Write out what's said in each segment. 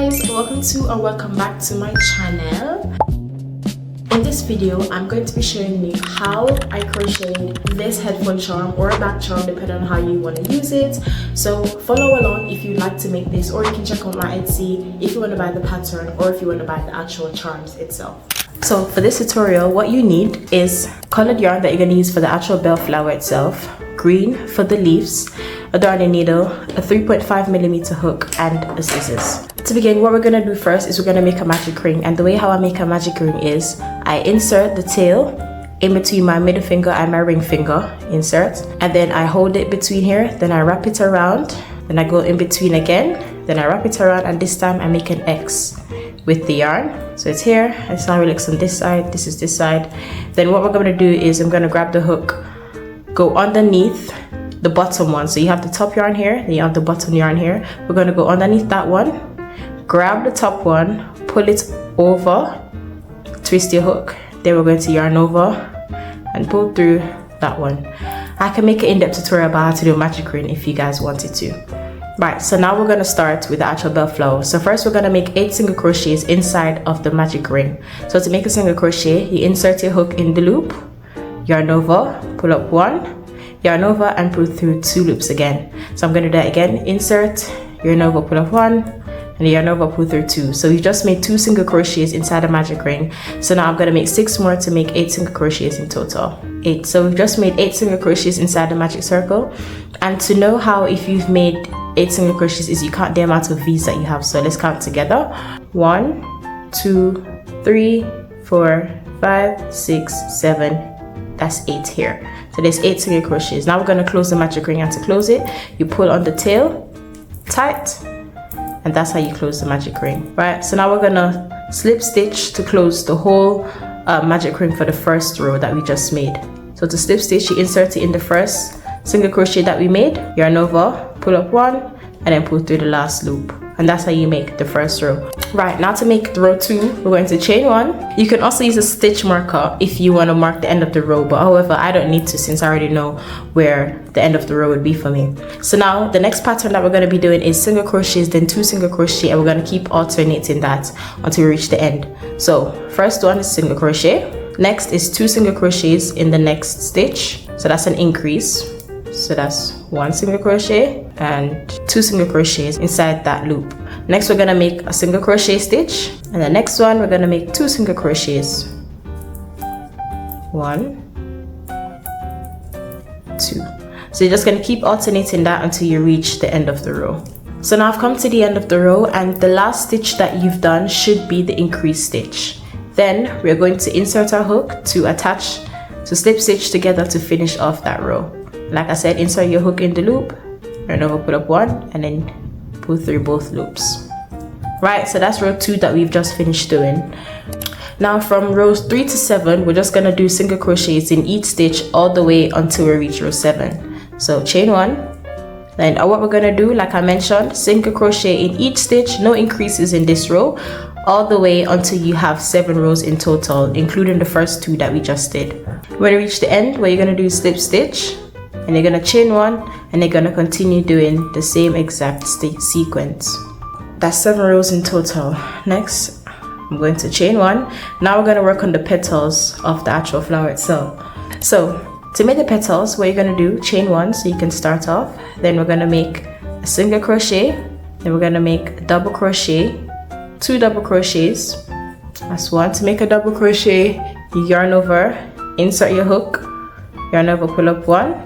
guys, welcome to or welcome back to my channel. In this video I'm going to be showing you how I crocheted this headphone charm or a back charm depending on how you want to use it. So follow along if you'd like to make this, or you can check out my Etsy if you want to buy the pattern or if you want to buy the actual charms itself. So for this tutorial, what you need is colored yarn that you're going to use for the actual bell flower itself, green for the leaves, a darning needle, a 3.5mm hook, and a scissors. To begin, what we're going to do first is we're going to make a magic ring, and the way how I make a magic ring is I insert the tail in between my middle finger and my ring finger, insert, and then I hold it between here, then I wrap it around, then I go in between again, then I wrap it around, and this time I make an X with the yarn. So it's here, it's how it looks on this side, this is this side. Then what we're going to do is I'm going to grab the hook, go underneath the bottom one. So you have the top yarn here, then you have the bottom yarn here. We're going to go underneath that one, grab the top one, pull it over, twist your hook, then we're going to yarn over and pull through that one. I can make an in-depth tutorial about how to do a magic ring if you guys wanted to. Right, so now we're going to start with the actual bell flower. So first we're going to make 8 single crochets inside of the magic ring. So to make a single crochet, you insert your hook in the loop, yarn over, pull up 1, yarn over, and pull through 2 loops again. So I'm going to do that again, insert, yarn over, pull up 1, and yarn over, pull through 2. So we just made 2 single crochets inside the magic ring. So now I'm going to make 6 more to make 8 single crochets in total. 8. So we've just made 8 single crochets inside the magic circle. And to know how if you've made 8 single crochets is you count the amount of V's that you have. So let's count together. 1, 2, 3, 4, 5, 6, 7. That's 8 here. So there's 8 single crochets. Now we're going to close the magic ring, and to close it, you pull on the tail tight, and that's how you close the magic ring. Right, so now we're going to slip stitch to close the whole magic ring for the first row that we just made. So to slip stitch, you insert it in the first single crochet that we made, yarn over, pull up 1, and then pull through the last loop, and that's how you make the first row. Right, now to make row 2, we're going to chain 1. You can also use a stitch marker if you want to mark the end of the row, but however I don't need to since I already know where the end of the row would be for me. So now the next pattern that we're going to be doing is single crochets, then 2 single crochet, and we're going to keep alternating that until we reach the end. So first one is single crochet, next is 2 single crochets in the next stitch, so that's an increase. So that's 1 single crochet and 2 single crochets inside that loop. Next we're going to make a single crochet stitch, and the next one we're going to make 2 single crochets. 1, 2. So you're just going to keep alternating that until you reach the end of the row. So now I've come to the end of the row, and the last stitch that you've done should be the increase stitch. Then we're going to insert our hook to attach, to slip stitch together to finish off that row. Like I said, insert your hook in the loop, yarn over, pull up 1, and then pull through both loops. Right, so that's row 2 that we've just finished doing. Now from rows 3 to 7, we're just going to do single crochets in each stitch all the way until we reach row 7. So chain 1, then what we're going to do, like I mentioned, single crochet in each stitch, no increases in this row, all the way until you have 7 rows in total, including the first 2 that we just did. When you reach the end, what you're going to do is slip stitch, and you're going to chain 1, and you're going to continue doing the same exact sequence. That's 7 rows in total. Next, I'm going to chain 1. Now we're going to work on the petals of the actual flower itself. So to make the petals, what you're going to do, chain 1 so you can start off. Then we're going to make a single crochet, then we're going to make a double crochet, 2 double crochets. That's 1. To make a double crochet, you yarn over, insert your hook, yarn over, pull up 1,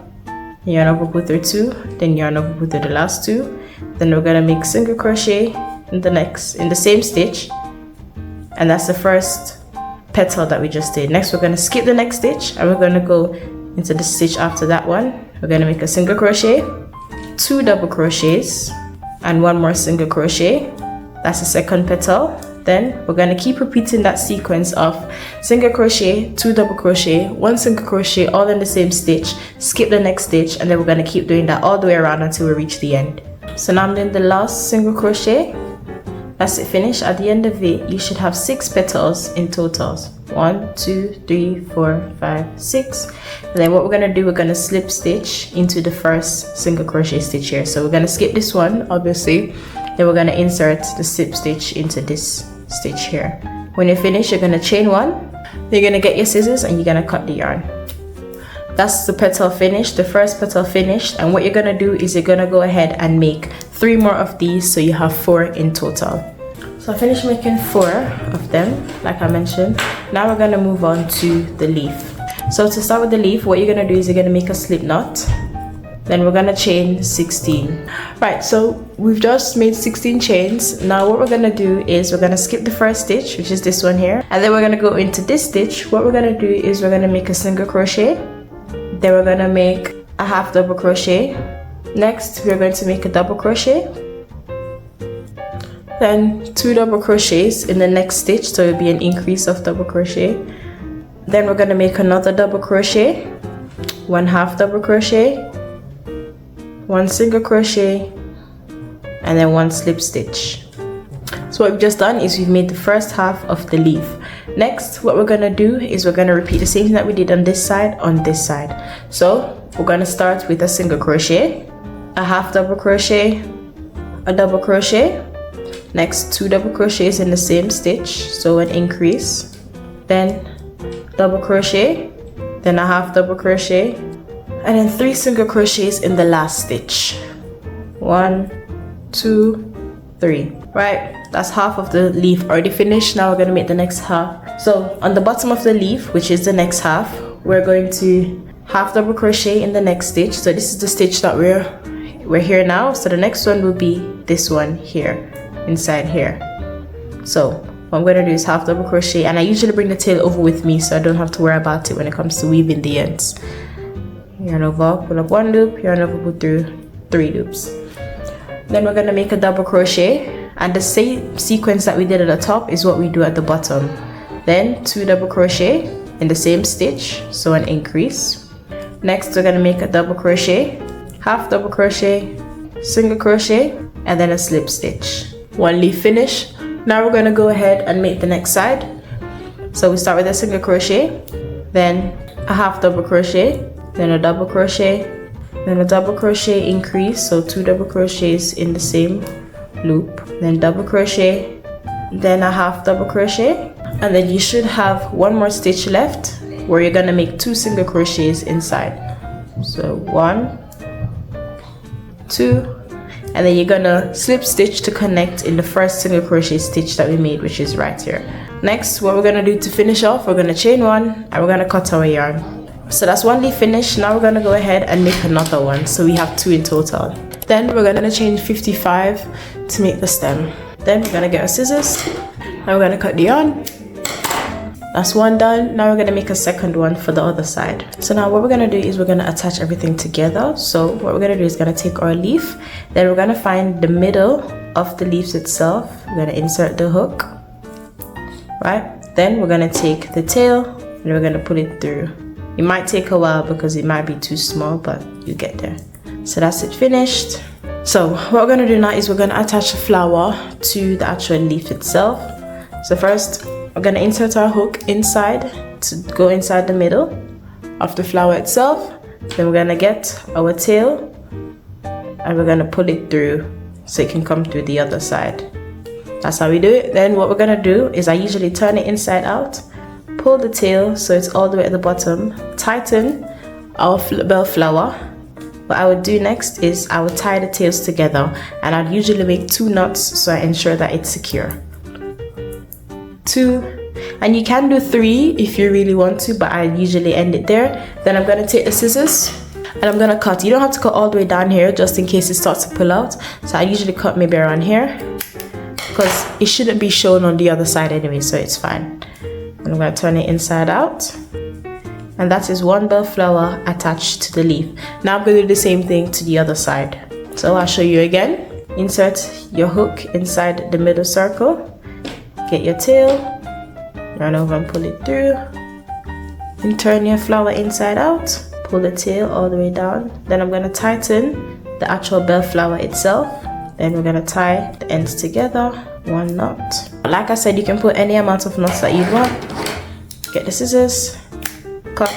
yarn over, pull through 2, then yarn over, pull through the last 2. Then we're going to make single crochet in the same stitch, and that's the first petal that we just did. Next we're going to skip the next stitch, and we're going to go into the stitch after that one. We're going to make a single crochet, 2 double crochets, and 1 more single crochet. That's the second petal. Then we're going to keep repeating that sequence of single crochet, 2 double crochet, 1 single crochet, all in the same stitch, skip the next stitch, and then we're going to keep doing that all the way around until we reach the end. So now I'm doing the last single crochet. That's it, finished. At the end of it, you should have 6 petals in total. 1, 2, 3, 4, 5, 6. And then what we're going to do, we're going to slip stitch into the first single crochet stitch here. So we're going to skip this one, obviously. Then we're gonna insert the slip stitch into this stitch here. When you finish, you're gonna chain one. You're gonna get your scissors and you're gonna cut the yarn. That's the petal finished, the first petal finished. And what you're gonna do is you're gonna go ahead and make 3 more of these, so you have 4 in total. So I finished making 4 of them, like I mentioned. Now we're gonna move on to the leaf. So to start with the leaf, what you're gonna do is you're gonna make a slip knot. Then we're gonna chain 16. Right, so we've just made 16 chains. Now what we're gonna do is we're gonna skip the first stitch, which is this one here. And then we're gonna go into this stitch. What we're gonna do is we're gonna make a single crochet. Then we're gonna make a half double crochet. Next, we're going to make a double crochet. Then 2 double crochets in the next stitch, so it'll be an increase of double crochet. Then we're gonna make another double crochet, 1 half double crochet, 1 single crochet, and then 1 slip stitch. So what we've just done is we've made the first half of the leaf. Next, what we're gonna do is we're gonna repeat the same thing that we did on this side, on this side. So we're gonna start with a single crochet, a half double crochet, a double crochet. Next, 2 double crochets in the same stitch, so an increase. Then double crochet, then a half double crochet, and then 3 single crochets in the last stitch. 1, 2, 3. Right, that's half of the leaf already finished. Now we're gonna make the next half. So on the bottom of the leaf, which is the next half, we're going to half double crochet in the next stitch. So this is the stitch that we're here now. So the next one will be this one here, inside here. So what I'm going to do is half double crochet, and I usually bring the tail over with me so I don't have to worry about it when it comes to weaving the ends. Yarn over, pull up 1 loop, yarn over, pull through 3 loops. Then we're going to make a double crochet, and the same sequence that we did at the top is what we do at the bottom. Then 2 double crochet in the same stitch, so an increase. Next we're going to make a double crochet, half double crochet, single crochet, and then a slip stitch. 1 leaf finish. Now we're going to go ahead and make the next side. So we start with a single crochet, then a half double crochet, then a double crochet, then a double crochet increase, so 2 double crochets in the same loop, then double crochet, then a half double crochet, and then you should have 1 more stitch left where you're going to make 2 single crochets inside. So 1, 2, and then you're gonna slip stitch to connect in the first single crochet stitch that we made, which is right here. Next, what we're gonna do to finish off, we're gonna chain 1 and we're gonna cut our yarn. So that's 1 leaf finished. Now we're gonna go ahead and make another one, so we have 2 in total. Then we're gonna chain 55 to make the stem. Then we're gonna get our scissors and we're gonna cut the yarn. That's 1 done. Now we're gonna make a second one for the other side. So now what we're gonna do is we're gonna attach everything together. So what we're gonna do is gonna take our leaf, then we're gonna find the middle of the leaves itself. We're gonna insert the hook, right? Then we're gonna take the tail and we're gonna pull it through. It might take a while because it might be too small, but you get there. So that's it finished. So what we're gonna do now is we're gonna attach the flower to the actual leaf itself. So first, we're gonna insert our hook inside to go inside the middle of the flower itself. Then we're gonna get our tail and we're gonna pull it through so it can come through the other side. That's how we do it. Then what we're gonna do is I usually turn it inside out, pull the tail so it's all the way at the bottom, tighten our bell flower. What I would do next is I would tie the tails together, and I'd usually make 2 knots so I ensure that it's secure. 2, and you can do 3 if you really want to, but I usually end it there. Then I'm gonna take the scissors and I'm gonna cut. You don't have to cut all the way down here just in case it starts to pull out. So I usually cut maybe around here because it shouldn't be shown on the other side anyway, so it's fine. And I'm gonna turn it inside out, and that is 1 bell flower attached to the leaf. Now I'm gonna do the same thing to the other side. So I'll show you again. Insert your hook inside the middle circle. Get your tail, run over and pull it through, and turn your flower inside out, pull the tail all the way down. Then I'm going to tighten the actual bell flower itself. Then we're going to tie the ends together, 1 knot. Like I said, you can put any amount of knots that you want. Get the scissors, cut,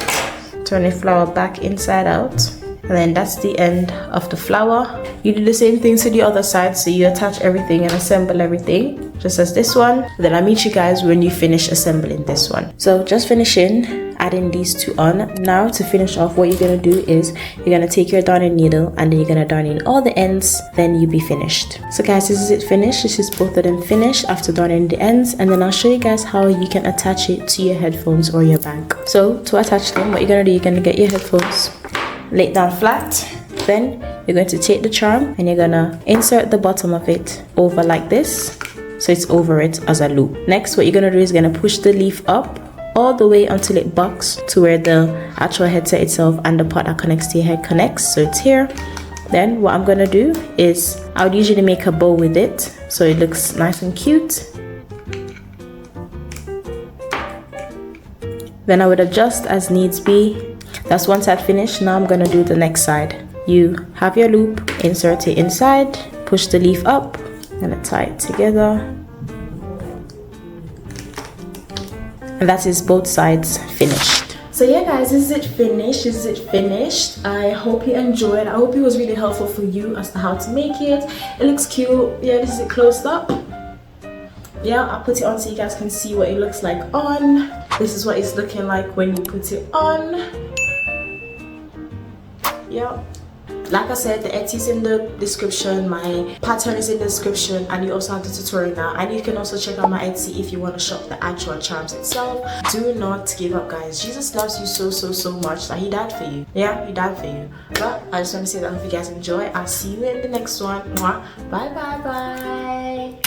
turn the flower back inside out, and then that's the end of the flower. You do the same thing to the other side, so you attach everything and assemble everything just as this one. Then I'll meet you guys when you finish assembling this one. So just finishing adding these two on. Now to finish off, what you're gonna do is you're gonna take your darning needle and then you're gonna darn in all the ends, then you'll be finished. So guys, this is it finished. This is both of them finished after darning the ends, and then I'll show you guys how you can attach it to your headphones or your bag. So to attach them, what you're gonna do, you're gonna get your headphones, lay it down flat, then you're going to take the charm and you're gonna insert the bottom of it over like this, so it's over it as a loop. Next, what you're gonna do is you're gonna push the leaf up all the way until it bucks to where the actual headset itself and the part that connects to your head connects, so it's here. Then what I'm gonna do is I would usually make a bow with it so it looks nice and cute. Then I would adjust as needs be. That's one side finished. Now I'm gonna do the next side. You have your loop, insert it inside, push the leaf up, and tie it together. And that is both sides finished. So yeah guys, this is it finished. I hope you enjoyed. I hope it was really helpful for you as to how to make it. It looks cute. Yeah, this is it closed up. Yeah, I'll put it on so you guys can see what it looks like on. This is what it's looking like when you put it on. Yeah, like I said, the Etsy is in the description, my pattern is in the description, and you also have the tutorial now, and you can also check out my Etsy if you want to shop the actual charms itself. Do not give up guys. Jesus loves you so much that he died for you. Yeah, he died for you. But I just want to say that I hope you guys enjoy. I'll see you in the next one. Mwah. Bye.